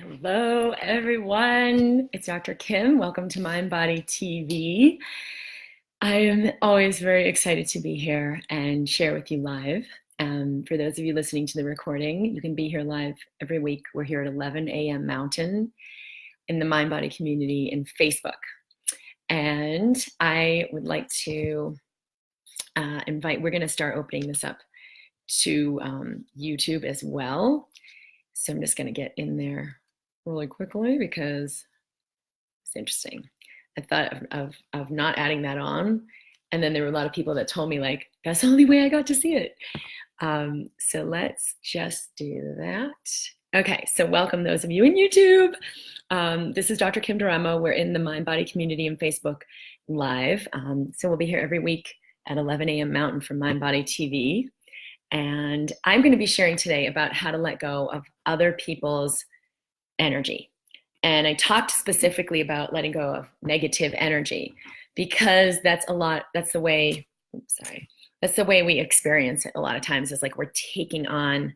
Hello, everyone. It's Dr. Kim. Welcome to Mind Body TV. I am always very excited to be here and share with you live. For those of you listening to the recording, you can be here live every week. We're here at 11 a.m. Mountain in the Mind Body community in Facebook. And I would like to we're going to start opening this up to YouTube as well. So I'm just going to get in there really quickly because it's interesting. I thought of not adding that on, and then there were a lot of people that told me like that's the only way I got to see it. So let's just do that. Okay, so welcome those of you in YouTube. This is Dr. Kim Duramo. We're in the Mind Body community in Facebook live. So we'll be here every week at 11 a.m. Mountain for Mind Body TV. And I'm going to be sharing today about how to let go of other people's energy. And I talked specifically about letting go of negative energy because that's the way we experience it a lot of times. Is like we're taking on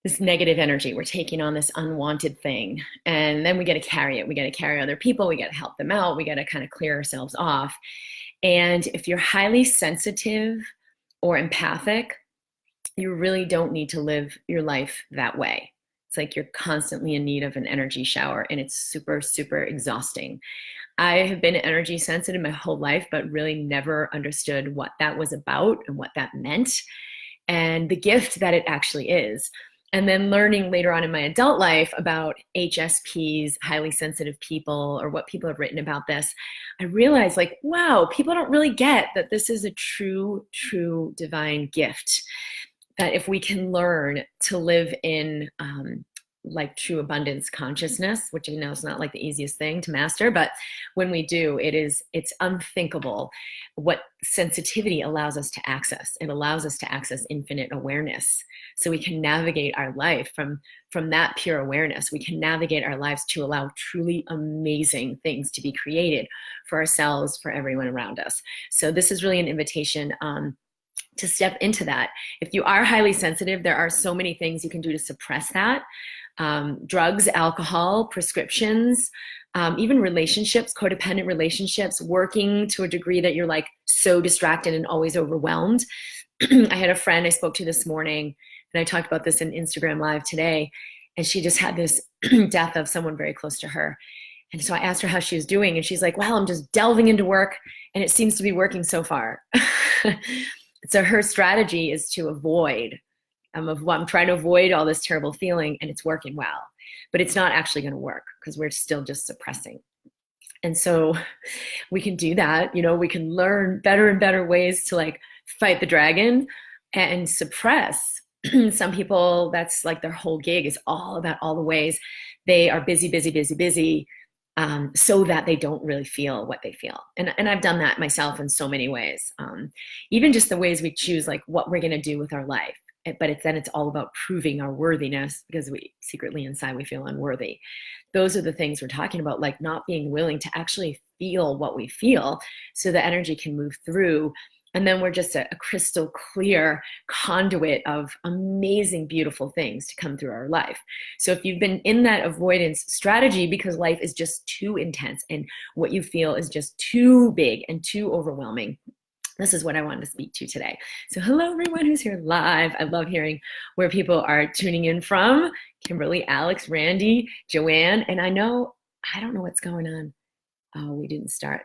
this negative energy. We're taking on this unwanted thing. And then we got to carry it. We got to carry other people. We got to help them out. We got to kind of clear ourselves off. And if you're highly sensitive or empathic, you really don't need to live your life that way. It's like you're constantly in need of an energy shower, and it's super, super exhausting. I have been energy sensitive my whole life, but really never understood what that was about and what that meant and the gift that it actually is. And then learning later on in my adult life about HSPs, highly sensitive people, or what people have written about this, I realized like, wow, people don't really get that this is a true, true divine gift. That if we can learn to live in like true abundance consciousness, which I know is not like the easiest thing to master, but when we do, it's unthinkable what sensitivity allows us to access. It allows us to access infinite awareness. So we can navigate our life from that pure awareness. We can navigate our lives to allow truly amazing things to be created for ourselves, for everyone around us. So this is really an invitation to step into that. If you are highly sensitive, there are so many things you can do to suppress that. Drugs, alcohol, prescriptions, even relationships, codependent relationships, working to a degree that you're like so distracted and always overwhelmed. I had a friend I spoke to this morning, and I talked about this in Instagram Live today, and she just had this death of someone very close to her. And so I asked her how she was doing, and she's like, well, I'm just delving into work, and it seems to be working so far. So her strategy is to avoid. I'm trying to avoid all this terrible feeling, and it's working well. But it's not actually going to work because we're still just suppressing. And so we can do that. You know, we can learn better and better ways to like fight the dragon and suppress. Some people, that's like their whole gig is all about all the ways they are busy, busy, busy, busy. So that they don't really feel what they feel. And I've done that myself in so many ways. Even just the ways we choose like what we're gonna do with our life. But it's all about proving our worthiness because we secretly inside we feel unworthy. Those are the things we're talking about, like not being willing to actually feel what we feel so the energy can move through. And then we're just a crystal clear conduit of amazing, beautiful things to come through our life. So if you've been in that avoidance strategy because life is just too intense and what you feel is just too big and too overwhelming, this is what I wanted to speak to today. So hello, everyone who's here live. I love hearing where people are tuning in from. Kimberly, Alex, Randy, Joanne, and I don't know what's going on. Oh, we didn't start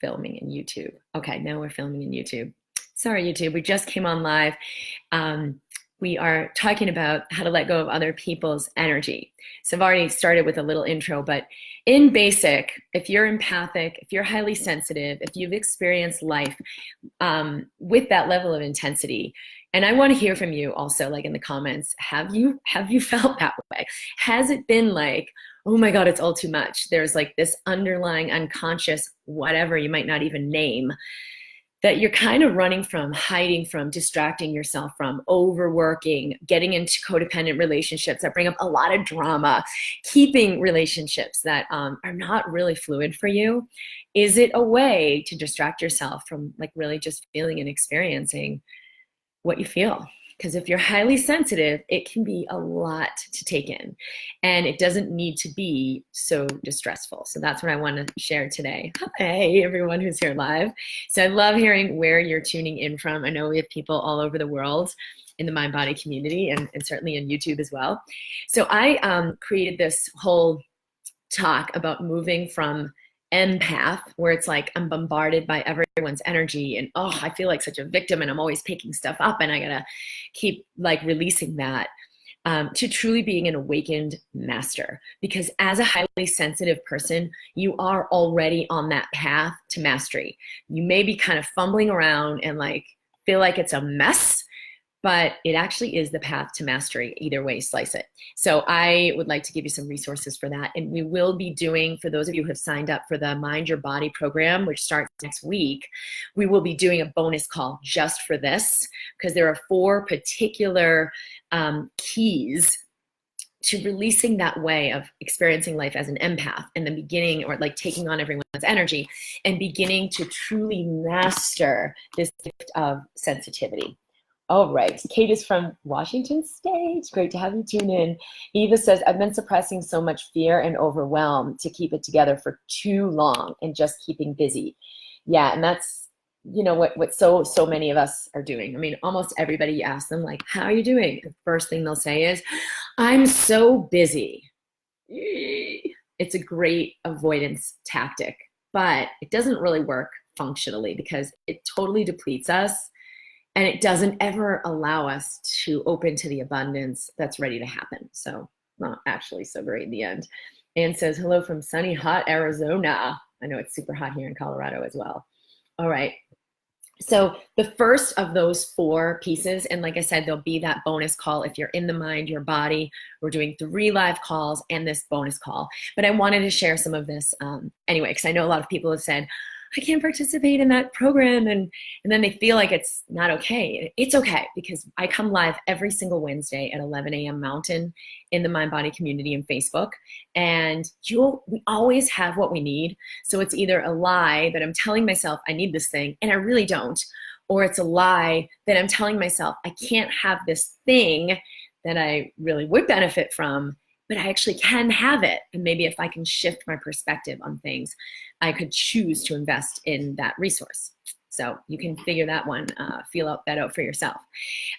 filming in YouTube. Okay, now we're filming in YouTube. Sorry, YouTube, we just came on live. We are talking about how to let go of other people's energy. So I've already started with a little intro, but in basic, if you're empathic, if you're highly sensitive, if you've experienced life with that level of intensity, and I want to hear from you also, like in the comments, have you felt that way? Has it been like, oh my God, it's all too much? There's like this underlying unconscious, whatever you might not even name, that you're kind of running from, hiding from, distracting yourself from, overworking, getting into codependent relationships that bring up a lot of drama, keeping relationships that are not really fluid for you. Is it a way to distract yourself from like really just feeling and experiencing what you feel? Because if you're highly sensitive, it can be a lot to take in, and it doesn't need to be so distressful. So that's what I want to share today. Hey, everyone who's here live. So I love hearing where you're tuning in from. I know we have people all over the world in the mind body community, and certainly in YouTube as well. So I created this whole talk about moving from empath, where it's like I'm bombarded by everyone's energy and oh, I feel like such a victim and I'm always picking stuff up and I gotta keep like releasing that, to truly being an awakened master. Because as a highly sensitive person, you are already on that path to mastery. You may be kind of fumbling around and like feel like it's a mess, but it actually is the path to mastery, either way you slice it. So I would like to give you some resources for that. And we will be doing, for those of you who have signed up for the Mind Your Body program, which starts next week, we will be doing a bonus call just for this, because there are 4 particular keys to releasing that way of experiencing life as an empath and the beginning, or like taking on everyone's energy and beginning to truly master this gift of sensitivity. All right, Kate is from Washington State. Great to have you tune in. Eva says, I've been suppressing so much fear and overwhelm to keep it together for too long and just keeping busy. Yeah, and that's, you know, what so many of us are doing. I mean, almost everybody, you ask them, like, how are you doing? The first thing they'll say is, I'm so busy. It's a great avoidance tactic, but it doesn't really work functionally because it totally depletes us. And it doesn't ever allow us to open to the abundance that's ready to happen. So not actually so great in the end. Anne says, hello from sunny, hot Arizona. I know it's super hot here in Colorado as well. All right. So the first of those 4 pieces, and like I said, there'll be that bonus call if you're in the Mind Your Body. We're doing 3 live calls and this bonus call. But I wanted to share some of this anyway, because I know a lot of people have said, I can't participate in that program, and then they feel like it's not okay. It's okay, because I come live every single Wednesday at 11 a.m. Mountain in the Mind Body community in Facebook, and we always have what we need. So it's either a lie that I'm telling myself I need this thing and I really don't, or it's a lie that I'm telling myself I can't have this thing that I really would benefit from, but I actually can have it. And maybe if I can shift my perspective on things, I could choose to invest in that resource. So you can figure that one, feel that out for yourself.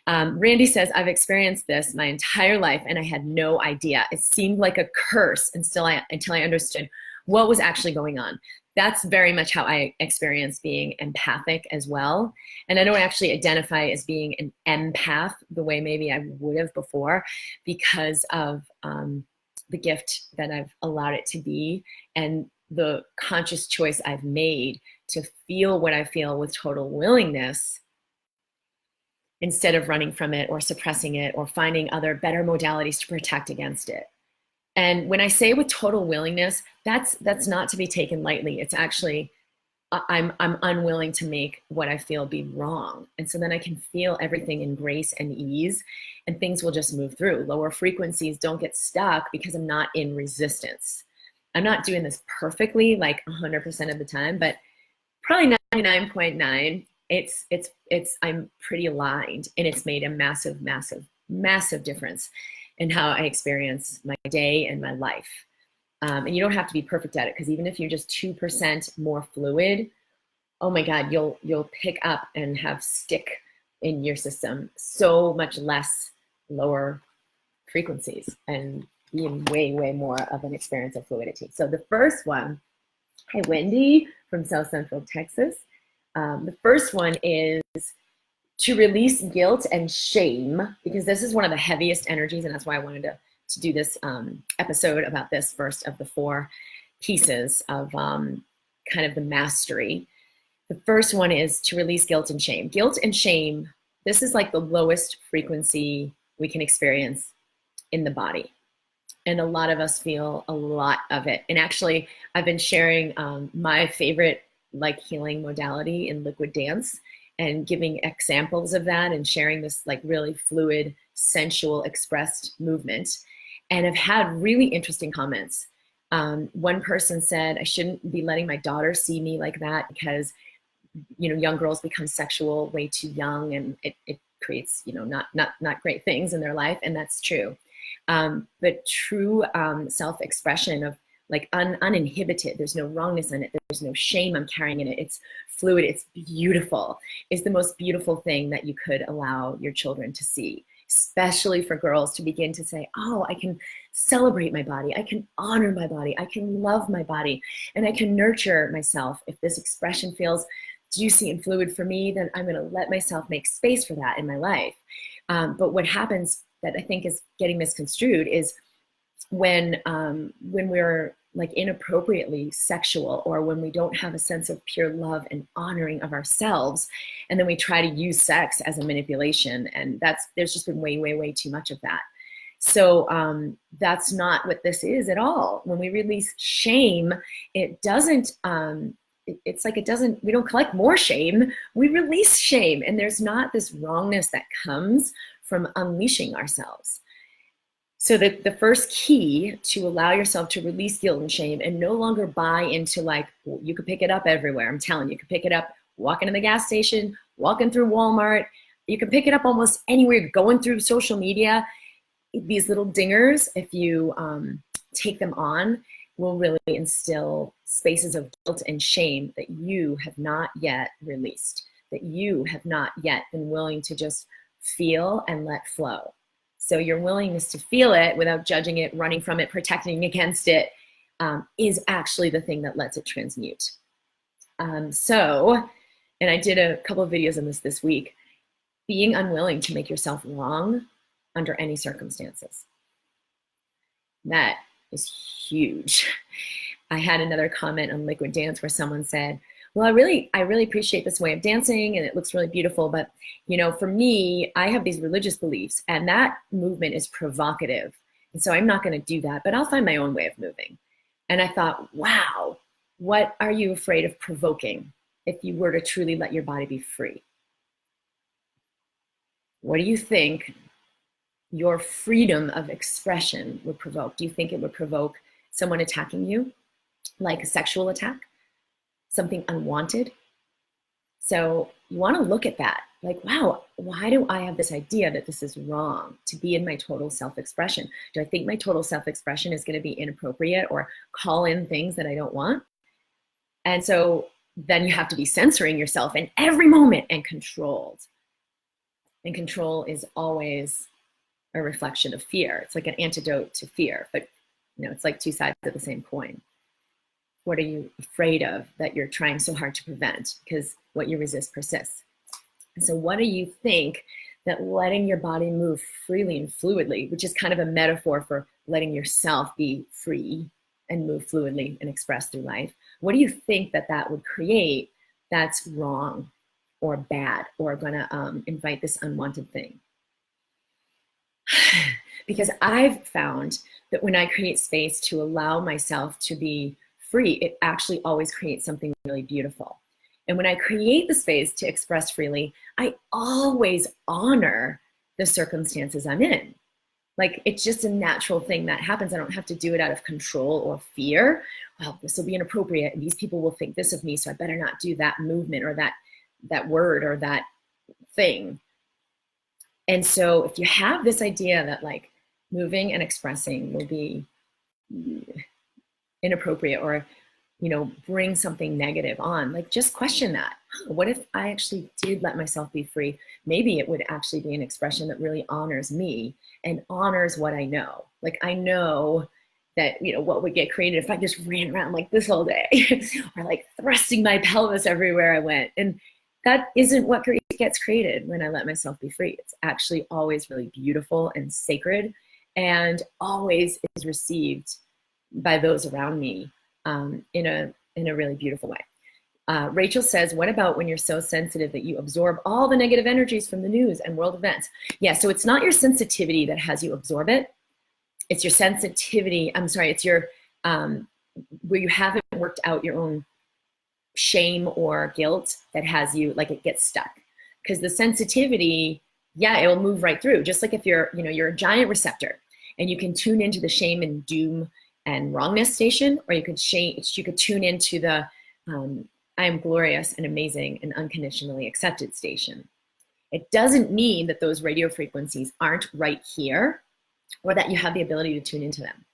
Randy says, I've experienced this my entire life and I had no idea. It seemed like a curse until I understood what was actually going on. That's very much how I experience being empathic as well. And I don't actually identify as being an empath the way maybe I would have before, because of the gift that I've allowed it to be and the conscious choice I've made to feel what I feel with total willingness, instead of running from it or suppressing it or finding other better modalities to protect against it. And when I say with total willingness, that's not to be taken lightly. It's actually, I'm unwilling to make what I feel be wrong. And so then I can feel everything in grace and ease, and things will just move through. Lower frequencies don't get stuck because I'm not in resistance. I'm not doing this perfectly, like 100% of the time, but probably 99.9, I'm pretty aligned, and it's made a massive, massive, massive difference in how I experience my day and my life. And you don't have to be perfect at it, because even if you're just 2% more fluid, oh my God, you'll pick up and have stick in your system so much less lower frequencies and be in way, way more of an experience of fluidity. So the first one, hi Wendy from South Central Texas. The first one is to release guilt and shame, because this is one of the heaviest energies, and that's why I wanted to do this episode about this first of the 4 pieces of kind of the mastery. The first one is to release guilt and shame. Guilt and shame, this is like the lowest frequency we can experience in the body. And a lot of us feel a lot of it. And actually, I've been sharing my favorite like healing modality in liquid dance, and giving examples of that and sharing this like really fluid, sensual, expressed movement. And I've had really interesting comments. One person said, I shouldn't be letting my daughter see me like that, because, you know, young girls become sexual way too young, and it creates, not great things in their life, and that's true. But true self-expression of like uninhibited, there's no wrongness in it, there's no shame I'm carrying in it, it's fluid, it's beautiful, is the most beautiful thing that you could allow your children to see, especially for girls, to begin to say, oh, I can celebrate my body, I can honor my body, I can love my body, and I can nurture myself. If this expression feels juicy and fluid for me, then I'm going to let myself make space for that in my life. But what happens that I think is getting misconstrued is when we're like inappropriately sexual, or when we don't have a sense of pure love and honoring of ourselves, and then we try to use sex as a manipulation, and there's just been way too much of that. So that's not what this is at all. When we release shame, it doesn't it's like we don't collect more shame, we release shame, and there's not this wrongness that comes from unleashing ourselves. So the first key to allow yourself to release guilt and shame and no longer buy into like, well, you could pick it up everywhere. I'm telling you, you could pick it up walking to the gas station, walking through Walmart. You can pick it up almost anywhere, going through social media. These little dingers, if you take them on, will really instill spaces of guilt and shame that you have not yet released, that you have not yet been willing to just feel and let flow. So your willingness to feel it without judging it, running from it, protecting against it, is actually the thing that lets it transmute. And I did a couple of videos on this week, being unwilling to make yourself wrong under any circumstances. That is huge. I had another comment on Liquid Dance where someone said, well, I really appreciate this way of dancing and it looks really beautiful, but for me, I have these religious beliefs and that movement is provocative. And so I'm not going to do that, but I'll find my own way of moving. And I thought, wow, what are you afraid of provoking if you were to truly let your body be free? What do you think your freedom of expression would provoke? Do you think it would provoke someone attacking you, like a sexual attack? Something unwanted? So you want to look at that, like, wow, why do I have this idea that this is wrong to be in my total self-expression? Do I think my total self-expression is going to be inappropriate or call in things that I don't want? And so then you have to be censoring yourself in every moment and controlled. And control is always a reflection of fear. It's like an antidote to fear, but it's like two sides of the same coin. What are you afraid of that you're trying so hard to prevent? Because what you resist persists. And so what do you think that letting your body move freely and fluidly, which is kind of a metaphor for letting yourself be free and move fluidly and express through life, what do you think that would create that's wrong or bad or gonna invite this unwanted thing? Because I've found that when I create space to allow myself to be free, it actually always creates something really beautiful. And when I create the space to express freely, I always honor the circumstances I'm in. Like, it's just a natural thing that happens. I don't have to do it out of control or fear. Well, this will be inappropriate and these people will think this of me, so I better not do that movement or that word or that thing. And so if you have this idea that like moving and expressing will be inappropriate or bring something negative on, like, just question that. What if I actually did let myself be free? Maybe it would actually be an expression that really honors me and honors what I know. Like, I know that what would get created if I just ran around like this all day or like thrusting my pelvis everywhere I went. And that isn't what gets created when I let myself be free. It's actually always really beautiful and sacred, and always is received by those around me in a really beautiful way. Rachel says, what about when you're so sensitive that you absorb all the negative energies from the news and world events? Yeah, so it's not your sensitivity that has you absorb it. It's your sensitivity, it's your, where you haven't worked out your own shame or guilt that has you, like, it gets stuck. Because the sensitivity, yeah, it will move right through. Just like if you're a giant receptor and you can tune into the shame and doom and wrongness station, or you could tune into the I am glorious and amazing and unconditionally accepted station. It doesn't mean that those radio frequencies aren't right here or that you have the ability to tune into them.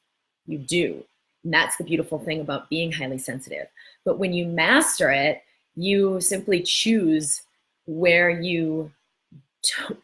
You do. And that's the beautiful thing about being highly sensitive. But when you master it, you simply choose where you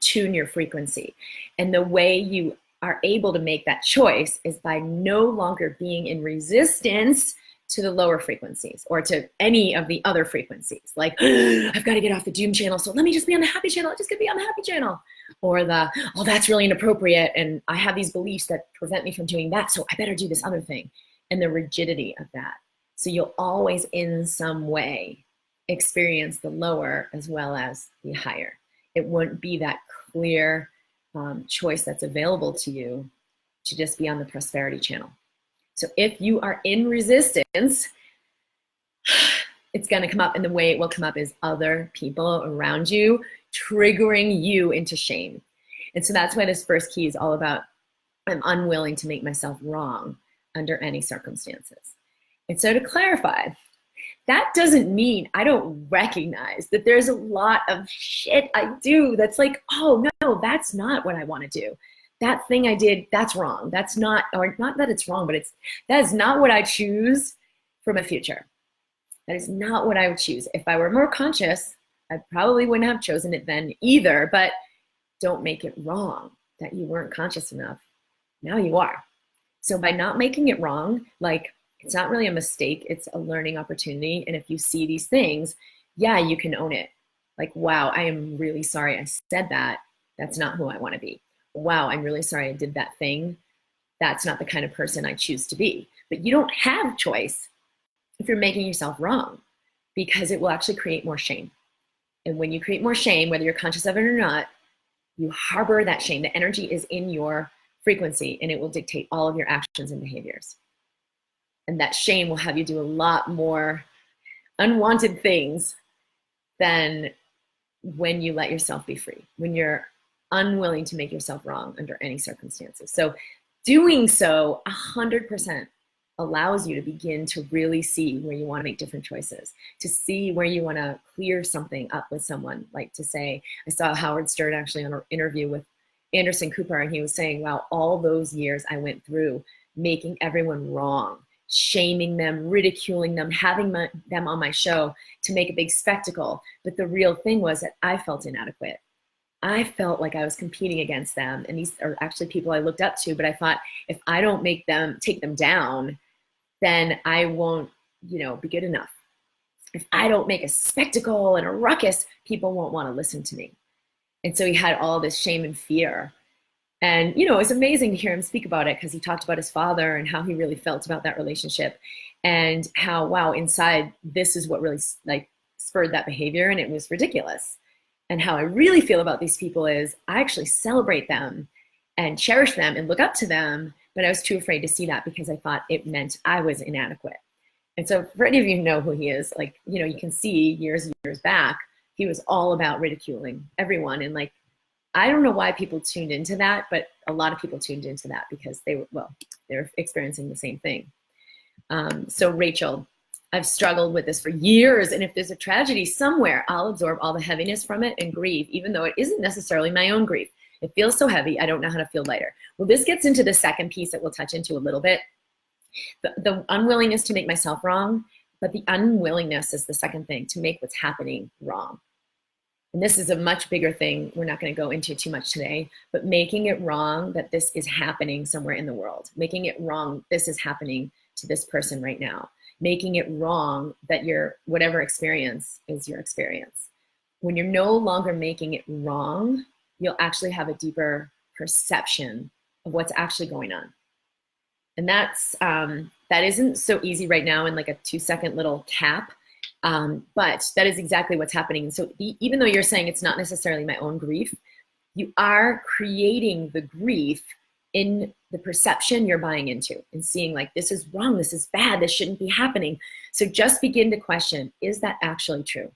tune your frequency. And the way you are able to make that choice is by no longer being in resistance to the lower frequencies or to any of the other frequencies. Like, I've got to get off the doom channel, so let me just be on the happy channel. I'm just going to be on the happy channel. Or the, oh, that's really inappropriate, and I have these beliefs that prevent me from doing that, so I better do this other thing. And the rigidity of that. So you'll always, in some way, experience the lower as well as the higher. It wouldn't be that clear choice that's available to you to just be on the prosperity channel. So if you are in resistance, it's going to come up, and the way it will come up is other people around you triggering you into shame. And so that's why this first key is all about, I'm unwilling to make myself wrong under any circumstances. And so to clarify, that doesn't mean I don't recognize that there's a lot of shit I do that's like, oh no, that's not what I want to do. That thing I did, that's wrong. That's not, or not that it's wrong, but that is not what I choose for my future. That is not what I would choose. If I were more conscious, I probably wouldn't have chosen it then either, but don't make it wrong that you weren't conscious enough. Now you are. So by not making it wrong, like, it's not really a mistake, it's a learning opportunity. And if you see these things, yeah, you can own it. Like, wow, I am really sorry I said that. That's not who I want to be. Wow, I'm really sorry I did that thing. That's not the kind of person I choose to be. But you don't have choice if you're making yourself wrong, because it will actually create more shame. And when you create more shame, whether you're conscious of it or not, you harbor that shame. The energy is in your frequency, and it will dictate all of your actions and behaviors. And that shame will have you do a lot more unwanted things than when you let yourself be free, when you're unwilling to make yourself wrong under any circumstances. So doing so 100% allows you to begin to really see where you want to make different choices, to see where you want to clear something up with someone. Like, to say, I saw Howard Stern actually on an interview with Anderson Cooper, and he was saying, wow, all those years I went through making everyone wrong, shaming them, ridiculing them, having them on my show to make a big spectacle. But the real thing was that I felt inadequate. I felt like I was competing against them. And these are actually people I looked up to, but I thought, if I don't take them down, then I won't, be good enough. If I don't make a spectacle and a ruckus, people won't want to listen to me. And so he had all this shame and fear. And, it was amazing to hear him speak about it, because he talked about his father and how he really felt about that relationship, and how, wow, inside, this is what really spurred that behavior, and it was ridiculous. And how I really feel about these people is I actually celebrate them and cherish them and look up to them, but I was too afraid to see that because I thought it meant I was inadequate. And so for any of you who know who he is, you can see years and years back, he was all about ridiculing everyone. And I don't know why people tuned into that, but a lot of people tuned into that because they were experiencing the same thing. So Rachel, I've struggled with this for years, and if there's a tragedy somewhere, I'll absorb all the heaviness from it and grieve, even though it isn't necessarily my own grief. It feels so heavy, I don't know how to feel lighter. Well, this gets into the second piece that we'll touch into a little bit. The unwillingness to make myself wrong, but the unwillingness is the second thing, to make what's happening wrong. And this is a much bigger thing we're not going to go into too much today, but making it wrong that this is happening somewhere in the world. Making it wrong, this is happening to this person right now. Making it wrong that your whatever experience is your experience. When you're no longer making it wrong, you'll actually have a deeper perception of what's actually going on. And that isn't so easy right now in like a 2-second little cap. But that is exactly what's happening. And so even though you're saying it's not necessarily my own grief, you are creating the grief in the perception you're buying into and seeing like, this is wrong, this is bad, this shouldn't be happening. So just begin to question, is that actually true?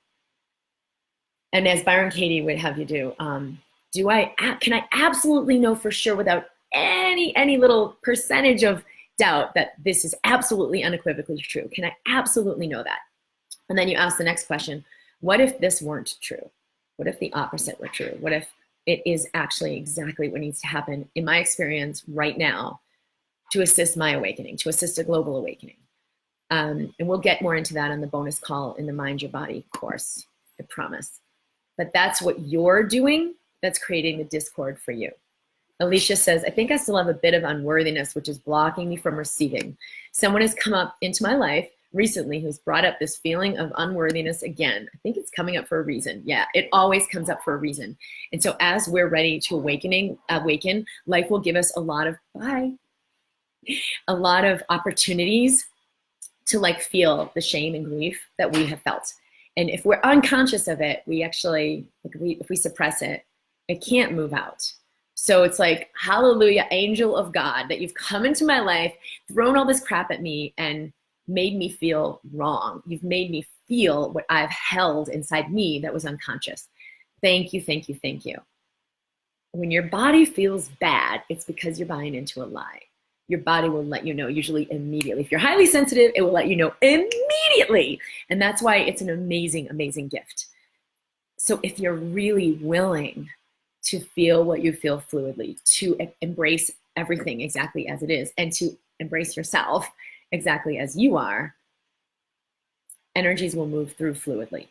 And as Byron Katie would have you do, can I absolutely know for sure without any little percentage of doubt that this is absolutely unequivocally true? Can I absolutely know that? And then you ask the next question, what if this weren't true? What if the opposite were true? What if it is actually exactly what needs to happen in my experience right now to assist my awakening, to assist a global awakening? And we'll get more into that on the bonus call in the Mind Your Body course, I promise. But that's what you're doing that's creating the discord for you. Alicia says, I think I still have a bit of unworthiness, which is blocking me from receiving. Someone has come up into my life recently who's brought up this feeling of unworthiness again. I think it's coming up for a reason. Yeah, it always comes up for a reason. And so as we're ready to awaken, life will give us a lot of opportunities to like feel the shame and grief that we have felt. And if we're unconscious of it, we actually, if we suppress it, it can't move out. So it's like, hallelujah, angel of God, that you've come into my life, thrown all this crap at me and made me feel wrong. You've made me feel what I've held inside me that was unconscious. Thank you, thank you, thank you. When your body feels bad, it's because you're buying into a lie. Your body will let you know, usually immediately. If you're highly sensitive, it will let you know immediately. And that's why it's an amazing, amazing gift. So if you're really willing to feel what you feel fluidly, to embrace everything exactly as it is, and to embrace yourself exactly as you are, energies will move through fluidly.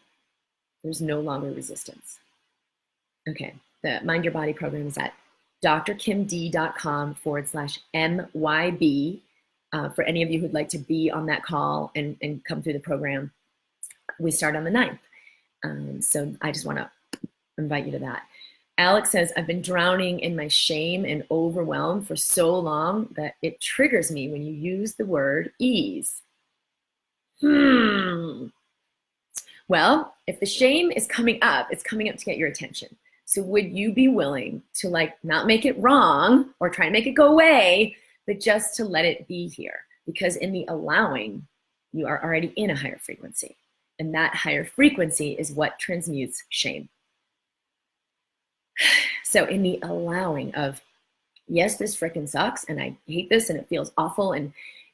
There's no longer resistance. Okay, the Mind Your Body program is at drkimd.com/MYB. For any of you who'd like to be on that call and come through the program, we start on the 9th. So I just want to invite you to that. Alex says, I've been drowning in my shame and overwhelm for so long that it triggers me when you use the word ease. Well, if the shame is coming up, it's coming up to get your attention. So would you be willing to like not make it wrong or try to make it go away, but just to let it be here? Because in the allowing, you are already in a higher frequency. And that higher frequency is what transmutes shame. So in the allowing of, yes, this frickin' sucks and I hate this and it feels awful and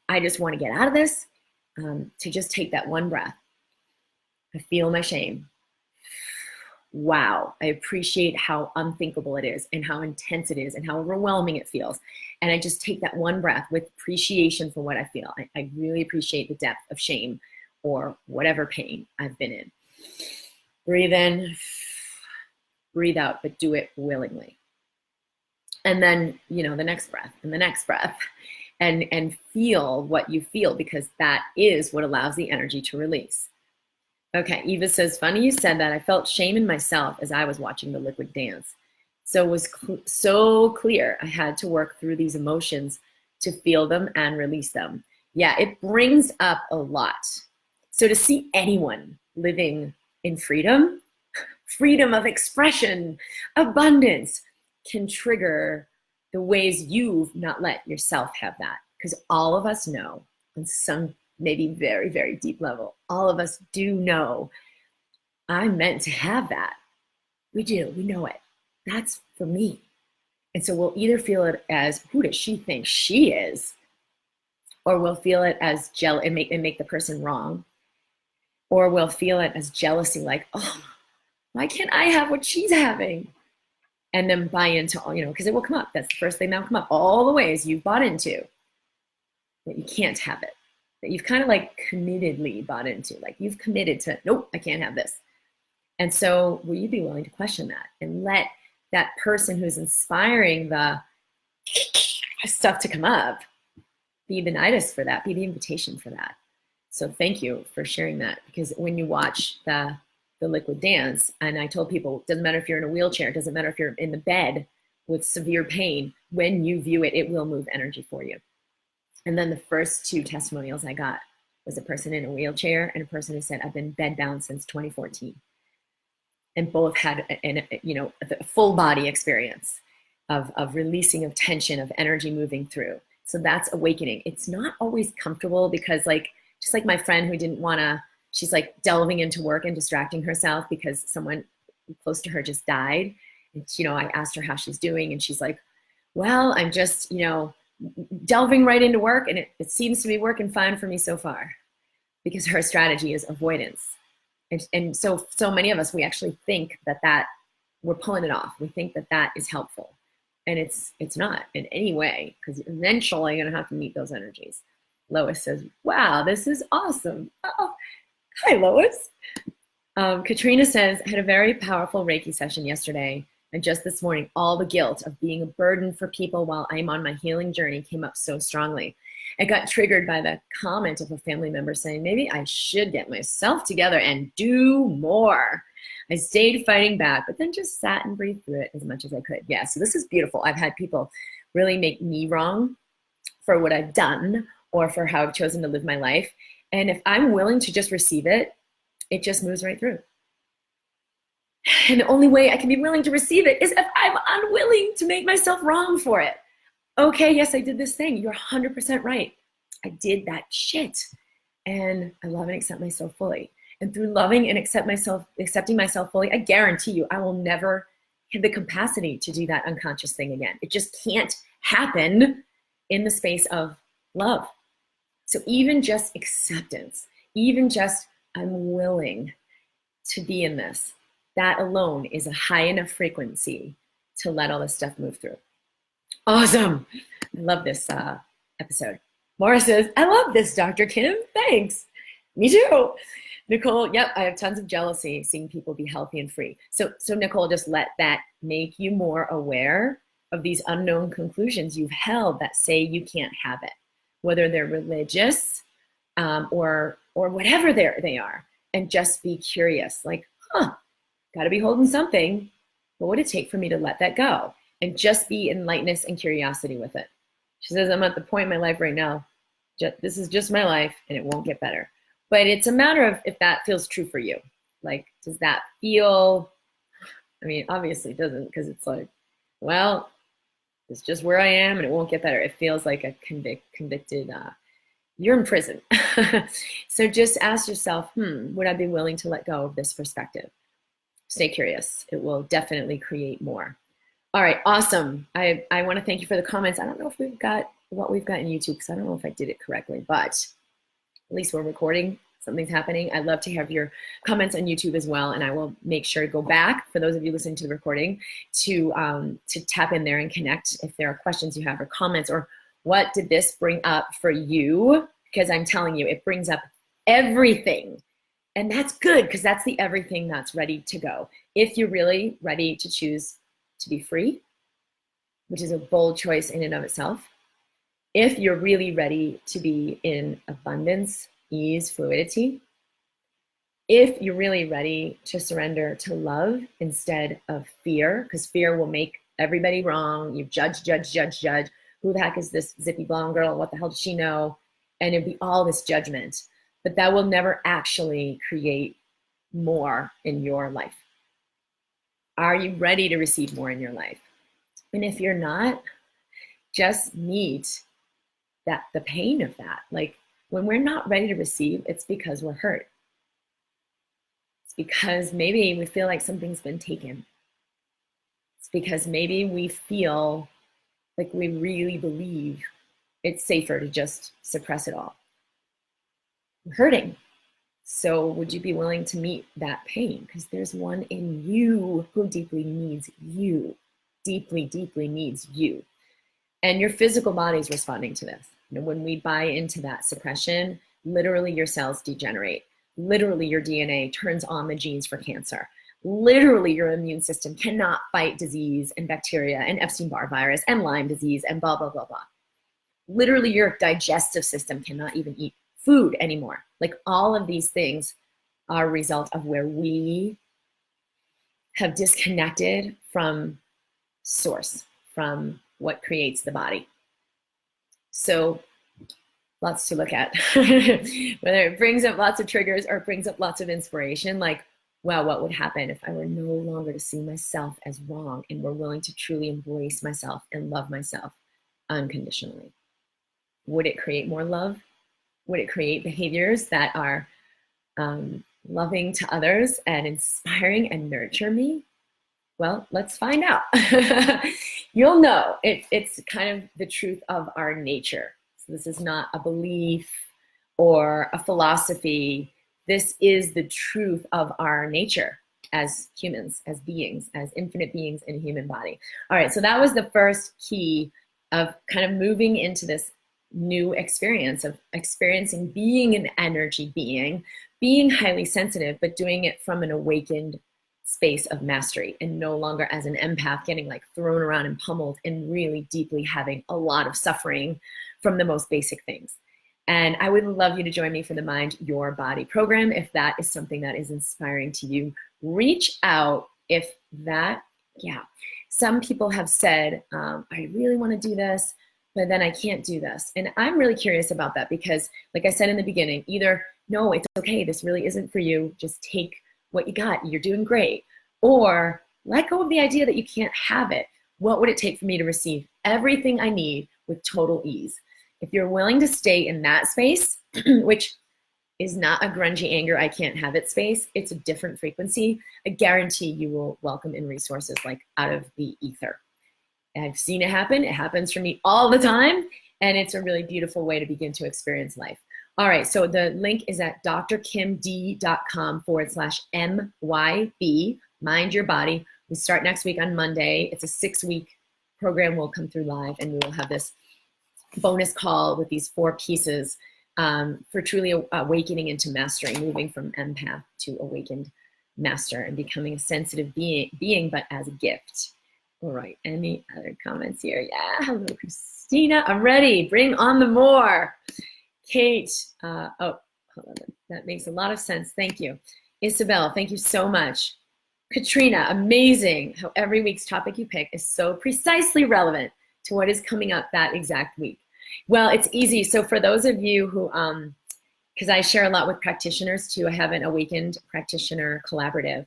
I just want to get out of this, to just take that one breath. I feel my shame. Wow, I appreciate how unthinkable it is and how intense it is and how overwhelming it feels. And I just take that one breath with appreciation for what I feel. I really appreciate the depth of shame or whatever pain I've been in. Breathe in, breathe out, but do it willingly. And then, the next breath and the next breath and feel what you feel, because that is what allows the energy to release. Okay, Eva says, funny you said that. I felt shame in myself as I was watching the liquid dance. So it was so clear I had to work through these emotions to feel them and release them. Yeah, it brings up a lot. So to see anyone living in freedom of expression, abundance, can trigger the ways you've not let yourself have that. Because all of us know on some maybe very, very deep level, all of us do know I'm meant to have that. We do, we know it. That's for me. And so we'll either feel it as, who does she think she is? Or we'll feel it as and make the person wrong. Or we'll feel it as jealousy, like, oh, why can't I have what she's having? And then buy into, because it will come up. That's the first thing that will come up. All the ways you've bought into that you can't have it. That you've kind of like committedly bought into. Like you've committed to, nope, I can't have this. And so will you be willing to question that and let that person who's inspiring the stuff to come up be the nidus for that, be the invitation for that. So thank you for sharing that, because when you watch the liquid dance, and I told people, it doesn't matter if you're in a wheelchair, it doesn't matter if you're in the bed with severe pain, when you view it, it will move energy for you. And then the first 2 testimonials I got was a person in a wheelchair and a person who said, I've been bedbound since 2014. And both had a full body experience of releasing of tension, of energy moving through. So that's awakening. It's not always comfortable, because just like my friend who didn't want to, she's like delving into work and distracting herself because someone close to her just died. And, I asked her how she's doing, and she's like, well, I'm just, delving right into work, and it seems to be working fine for me so far, because her strategy is avoidance. And so many of us, we actually think that we're pulling it off. We think that is helpful. And it's not in any way, because eventually you're gonna have to meet those energies. Lois says, wow, this is awesome. Oh, hi, Lois. Katrina says, I had a very powerful Reiki session yesterday. And just this morning, all the guilt of being a burden for people while I'm on my healing journey came up so strongly. I got triggered by the comment of a family member saying, maybe I should get myself together and do more. I stayed fighting back, but then just sat and breathed through it as much as I could. Yeah, so this is beautiful. I've had people really make me wrong for what I've done or for how I've chosen to live my life. And if I'm willing to just receive it, it just moves right through. And the only way I can be willing to receive it is if I'm unwilling to make myself wrong for it. Okay, yes, I did this thing. You're 100% right. I did that shit. And I love and accept myself fully. And through loving and accepting myself fully, I guarantee you, I will never have the capacity to do that unconscious thing again. It just can't happen in the space of love. So even just acceptance, even just I'm willing to be in this, that alone is a high enough frequency to let all this stuff move through. Awesome. I love this episode. Maura says, I love this, Dr. Kim. Thanks. Me too. Nicole, yep, I have tons of jealousy seeing people be healthy and free. So Nicole, just let that make you more aware of these unknown conclusions you've held that say you can't have it, whether they're religious or whatever they are. And just be curious, like, got to be holding something. What would it take for me to let that go? And just be in lightness and curiosity with it. She says, I'm at the point in my life right now, this is just my life and it won't get better. But it's a matter of if that feels true for you. Like, does that feel, I mean, obviously it doesn't, because it's like, well, it's just where I am and it won't get better. It feels like a convicted, you're in prison. So just ask yourself, would I be willing to let go of this perspective? Stay curious. It will definitely create more. All right, awesome. I want to thank you for the comments. I don't know if we've got what we've got in YouTube, because I don't know if I did it correctly, but at least we're recording. Something's happening. I'd love to have your comments on YouTube as well, and I will make sure to go back, for those of you listening to the recording, to tap in there and connect if there are questions you have or comments, or what did this bring up for you? Because I'm telling you, it brings up everything. And that's good, because that's the everything that's ready to go. If you're really ready to choose to be free, which is a bold choice in and of itself. If you're really ready to be in abundance, ease, fluidity. If you're really ready to surrender to love instead of fear, because fear will make everybody wrong. You judge. Who the heck is this zippy blonde girl? What the hell does she know? And it'd be all this judgment. But that will never actually create more in your life. Are you ready to receive more in your life? And if you're not, just meet the pain of that. Like, when we're not ready to receive, it's because we're hurt. It's because maybe we feel like something's been taken. It's because maybe we feel like we really believe it's safer to just suppress it all. We're hurting. So would you be willing to meet that pain? Because there's one in you who deeply needs you. Deeply needs you. And your physical body is responding to this. You know, when we buy into that suppression, literally your cells degenerate. Literally your DNA turns on the genes for cancer. Literally your immune system cannot fight disease and bacteria and Epstein-Barr virus and Lyme disease and blah, blah, blah, blah. Literally your digestive system cannot even eat food anymore. Like, all of these things are a result of where we have disconnected from source, from what creates the body. So lots to look at. Whether it brings up lots of triggers or it brings up lots of inspiration, like, wow, what would happen if I were no longer to see myself as wrong and were willing to truly embrace myself and love myself unconditionally? Would it create more love? Would it create behaviors that are loving to others and inspiring and nurture me? Well, let's find out. You'll know. It's kind of the truth of our nature. So this is not a belief or a philosophy This is the truth of our nature as humans, as beings, as infinite beings in a human body. All right, so that was the first key of kind of moving into this new experience of experiencing being an energy being highly sensitive, but doing it from an awakened space of mastery and no longer as an empath getting like thrown around and pummeled and really deeply having a lot of suffering from the most basic things. And I would love you to join me for the Mind Your Body program. If that is something that is inspiring to you, reach out. If that, yeah. Some people have said, I really want to do this, but then I can't do this. And I'm really curious about that because, like I said in the beginning, either, no, it's okay, this really isn't for you, just take what you got, you're doing great. Or let go of the idea that you can't have it. What would it take for me to receive everything I need with total ease? If you're willing to stay in that space, which is not a grungy anger, I can't have it space, it's a different frequency, I guarantee you will welcome in resources like out of the ether. I've seen it happen. It happens for me all the time. And it's a really beautiful way to begin to experience life. All right, so the link is at drkimd.com/MYB, Mind Your Body. We start next week on Monday. It's a 6-week program. We'll come through live and we will have this bonus call with these 4 pieces for truly awakening into mastering, moving from empath to awakened master and becoming a sensitive being, but as a gift. All right, any other comments here? Yeah, hello, Christina. I'm ready. Bring on the more. Kate, oh, hold on. That makes a lot of sense. Thank you. Isabel, thank you so much. Katrina, amazing how every week's topic you pick is so precisely relevant to what is coming up that exact week. Well, it's easy. So for those of you who, because I share a lot with practitioners too, I have an Awakened Practitioner Collaborative.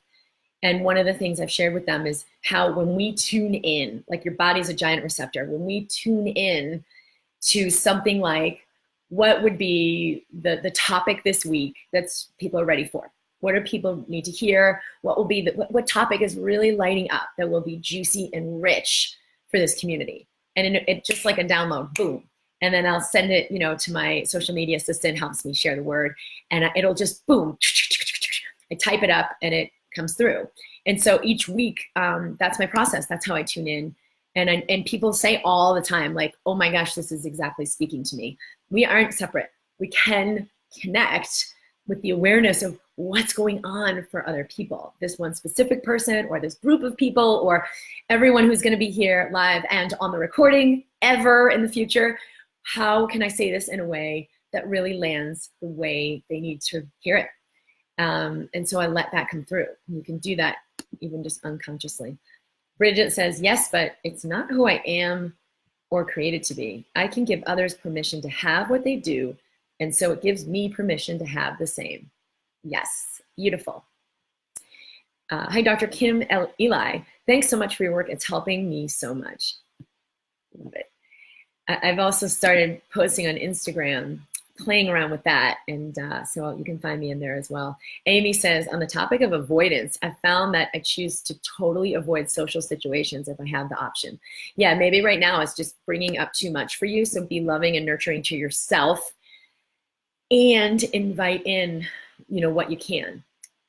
And one of the things I've shared with them is how when we tune in, like your body's a giant receptor, when we tune in to something like what would be the topic this week that's people are ready for? What do people need to hear? What will be what topic is really lighting up that will be juicy and rich for this community? And it just like a download, boom. And then I'll send it, to my social media assistant, helps me share the word, and it'll just boom. I type it up and it comes through. And so each week, that's my process. That's how I tune in. And people say all the time, like, oh my gosh, this is exactly speaking to me. We aren't separate. We can connect with the awareness of what's going on for other people, this one specific person or this group of people or everyone who's going to be here live and on the recording ever in the future. How can I say this in a way that really lands the way they need to hear it? And so I let that come through. You can do that even just unconsciously. Bridget says, yes, but it's not who I am or created to be. I can give others permission to have what they do, and so it gives me permission to have the same. Yes, beautiful. Hi, Dr. Kim Eli. Thanks so much for your work. It's helping me so much. Love it. I've also started posting on Instagram, playing around with that, and so you can find me in there as well. Amy says, on the topic of avoidance, I found that I choose to totally avoid social situations if I have the option. Yeah, maybe right now it's just bringing up too much for you, so be loving and nurturing to yourself and invite in, what you can.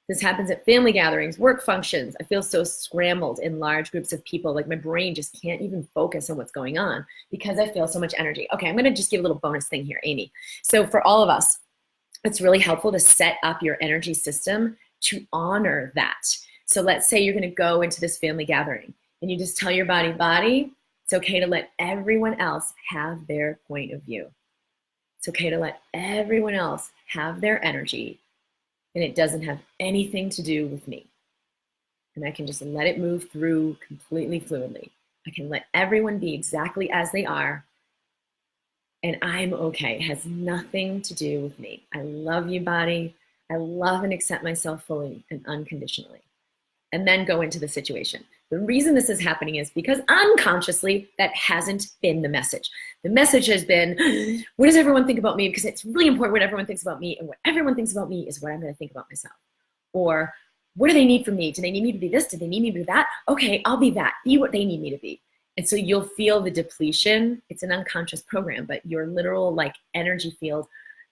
This happens at family gatherings, work functions. I feel so scrambled in large groups of people, like my brain just can't even focus on what's going on because I feel so much energy. Okay, I'm gonna just give a little bonus thing here, Amy. So for all of us, it's really helpful to set up your energy system to honor that. So let's say you're gonna go into this family gathering and you just tell your body, it's okay to let everyone else have their point of view. It's okay to let everyone else have their energy, and it doesn't have anything to do with me. And I can just let it move through completely fluidly. I can let everyone be exactly as they are, and I'm okay. It has nothing to do with me. I love you, body. I love and accept myself fully and unconditionally. And then go into the situation. The reason this is happening is because unconsciously that hasn't been the message. The message has been, what does everyone think about me? Because it's really important what everyone thinks about me, and what everyone thinks about me is what I'm going to think about myself. Or what do they need from me? Do they need me to be this? Do they need me to be that? Okay, I'll be that. Be what they need me to be. And so you'll feel the depletion. It's an unconscious program, but your literal energy field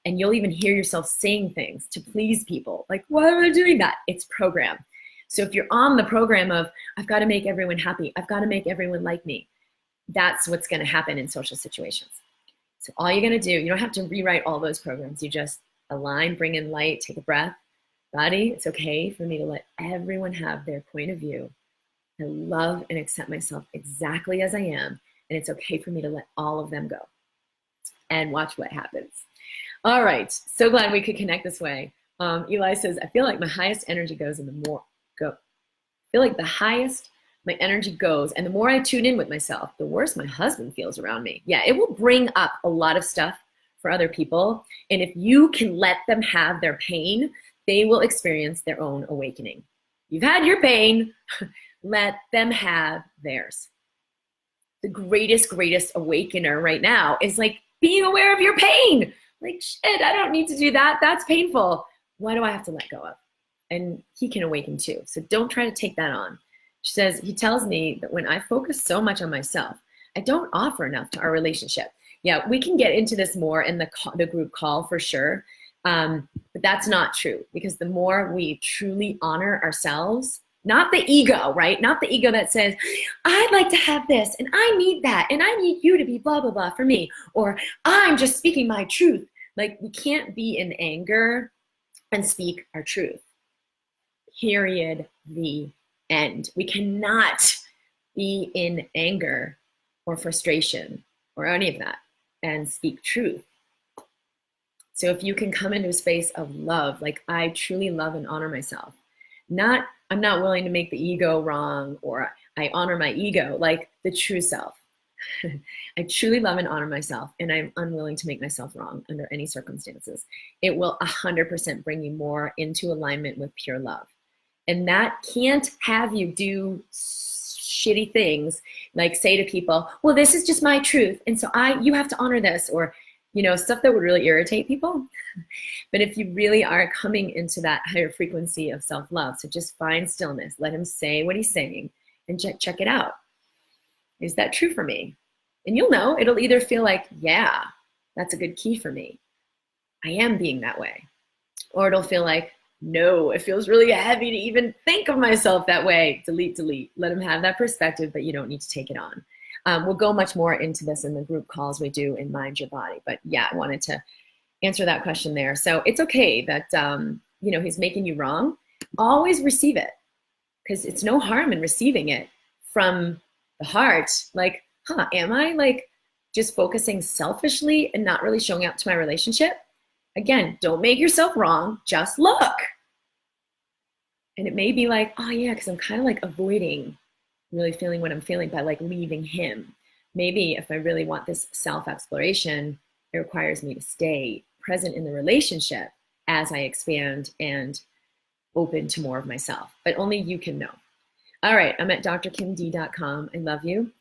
And you'll even hear yourself saying things to please people. Like, why am I doing that? It's programmed. So if you're on the program of, I've got to make everyone happy, I've got to make everyone like me, that's what's going to happen in social situations. So all you're going to do, you don't have to rewrite all those programs. You just align, bring in light, take a breath. Body, it's okay for me to let everyone have their point of view. I love and accept myself exactly as I am. And it's okay for me to let all of them go. And watch what happens. All right, so glad we could connect this way. Eli says, I feel like my highest energy goes and the more go. I feel like the highest my energy goes and the more I tune in with myself, the worse my husband feels around me. Yeah, it will bring up a lot of stuff for other people. And if you can let them have their pain, they will experience their own awakening. You've had your pain, let them have theirs. The greatest awakener right now is like being aware of your pain. Like, shit, I don't need to do that. That's painful. What do I have to let go of? And he can awaken too. So don't try to take that on. She says, he tells me that when I focus so much on myself, I don't offer enough to our relationship. Yeah, we can get into this more in the group call for sure. But that's not true, because the more we truly honor ourselves, not the ego, right? Not the ego that says, I'd like to have this and I need that and I need you to be blah, blah, blah for me. Or I'm just speaking my truth. Like, we can't be in anger and speak our truth. Period. The end. We cannot be in anger or frustration or any of that and speak truth. So if you can come into a space of love, like I truly love and honor myself, I'm not willing to make the ego wrong, or I honor my ego, like the true self. I truly love and honor myself, and I'm unwilling to make myself wrong under any circumstances. It will 100% bring you more into alignment with pure love. And that can't have you do shitty things like say to people, well, this is just my truth, and so you have to honor this, or stuff that would really irritate people. But if you really are coming into that higher frequency of self-love, so just find stillness, let him say what he's saying, and check it out. Is that true for me? And you'll know. It'll either feel like, yeah, that's a good key for me. I am being that way. Or it'll feel like, no, it feels really heavy to even think of myself that way. Delete. Let him have that perspective, but you don't need to take it on. We'll go much more into this in the group calls we do in Mind Your Body. But yeah, I wanted to answer that question there. So it's okay that, he's making you wrong. Always receive it, because it's no harm in receiving it from the heart. Like, am I like just focusing selfishly and not really showing up to my relationship? Again, don't make yourself wrong. Just look. And it may be like, oh yeah, because I'm kind of like avoiding really feeling what I'm feeling by like leaving him. Maybe if I really want this self-exploration, it requires me to stay present in the relationship as I expand and open to more of myself. But only you can know. All right, I'm at drkimd.com. I love you.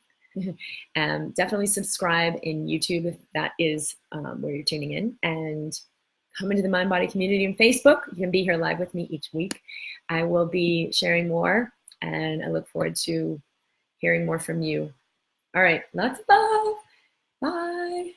Definitely subscribe in YouTube if that is where you're tuning in. And come into the Mind Body community on Facebook. You can be here live with me each week. I will be sharing more, and I look forward to hearing more from you. All right, lots of love. Bye.